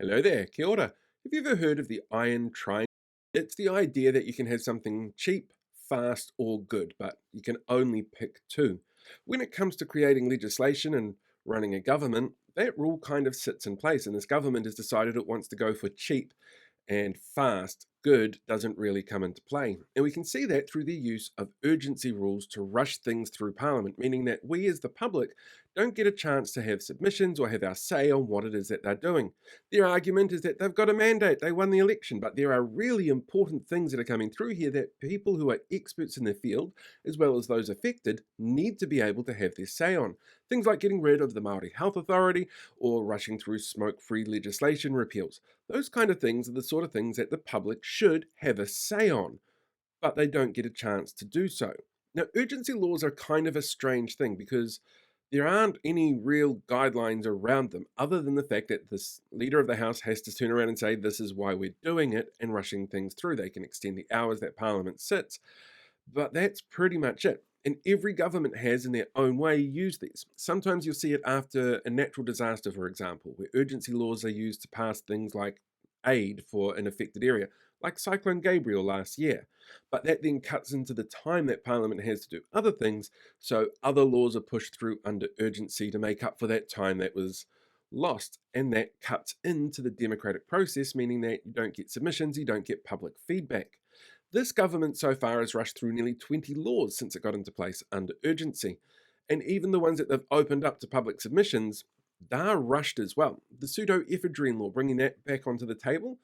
Hello there, kia ora. Have you ever heard of the iron triangle? It's the idea that you can have something cheap, fast, or good, but you can only pick two. When it comes to creating legislation and running a government, that rule kind of sits in place, and this government has decided it wants to go for cheap and fast, good doesn't really come into play. And we can see that through the use of urgency rules to rush things through Parliament, meaning that we as the public don't get a chance to have submissions or have our say on what it is that they're doing. Their argument is that they've got a mandate, they won the election, but there are really important things that are coming through here that people who are experts in their field, as well as those affected, need to be able to have their say on. Things like getting rid of the Māori Health Authority or rushing through smoke-free legislation repeals. Those kind of things are the sort of things that the public should have a say on, but they don't get a chance to do so. Now, urgency laws are kind of a strange thing because there aren't any real guidelines around them other than the fact that this leader of the House has to turn around and say, this is why we're doing it and rushing things through. They can extend the hours that Parliament sits, but that's pretty much it. And every government has, in their own way, used these. Sometimes you'll see it after a natural disaster, for example, where urgency laws are used to pass things like aid for an affected area, like Cyclone Gabriel last year. But that then cuts into the time that Parliament has to do other things, so other laws are pushed through under urgency to make up for that time that was lost. And that cuts into the democratic process, meaning that you don't get submissions, you don't get public feedback. This government so far has rushed through nearly 20 laws since it got into place under urgency. And even the ones that they've opened up to public submissions, they're rushed as well. The pseudo-ephedrine law, bringing that back onto the table,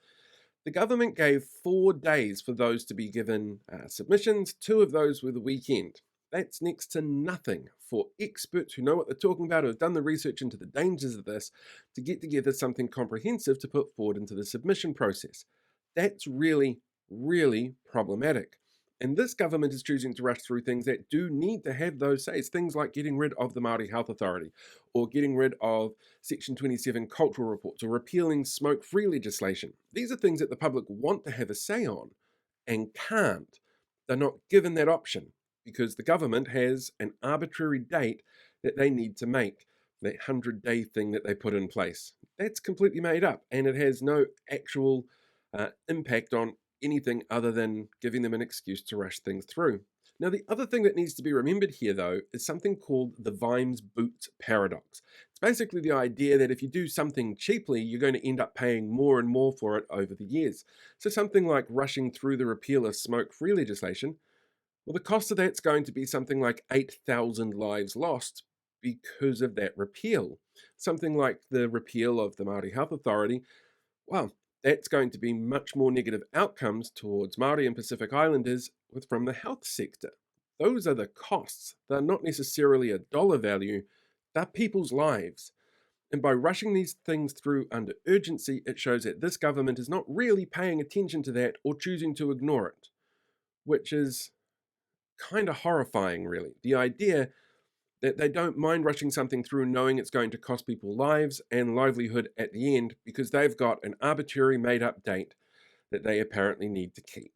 the government gave 4 days for those to be given submissions, two of those were the weekend. That's next to nothing for experts who know what they're talking about, who have done the research into the dangers of this, to get together something comprehensive to put forward into the submission process. That's really problematic. And this government is choosing to rush through things that do need to have those says, things like getting rid of the Māori Health Authority, or getting rid of Section 27 cultural reports, or repealing smoke-free legislation. These are things that the public want to have a say on and can't. They're not given that option because the government has an arbitrary date that they need to make, that 100-day thing that they put in place. That's completely made up, and it has no actual impact on anything other than giving them an excuse to rush things through. Now, the other thing that needs to be remembered here, though, is something called the Vimes boots paradox. It's basically the idea that if you do something cheaply, you're going to end up paying more and more for it over the years. So something like rushing through the repeal of smoke-free legislation, well, the cost of that's going to be something like 8,000 lives lost because of that repeal. Something like the repeal of the Māori Health Authority, well, that's going to be much more negative outcomes towards Māori and Pacific Islanders from the health sector. Those are the costs. They're not necessarily a dollar value, they're people's lives. And by rushing these things through under urgency, it shows that this government is not really paying attention to that or choosing to ignore it, which is kind of horrifying, really. The idea that they don't mind rushing something through knowing it's going to cost people lives and livelihood at the end because they've got an arbitrary made up date that they apparently need to keep.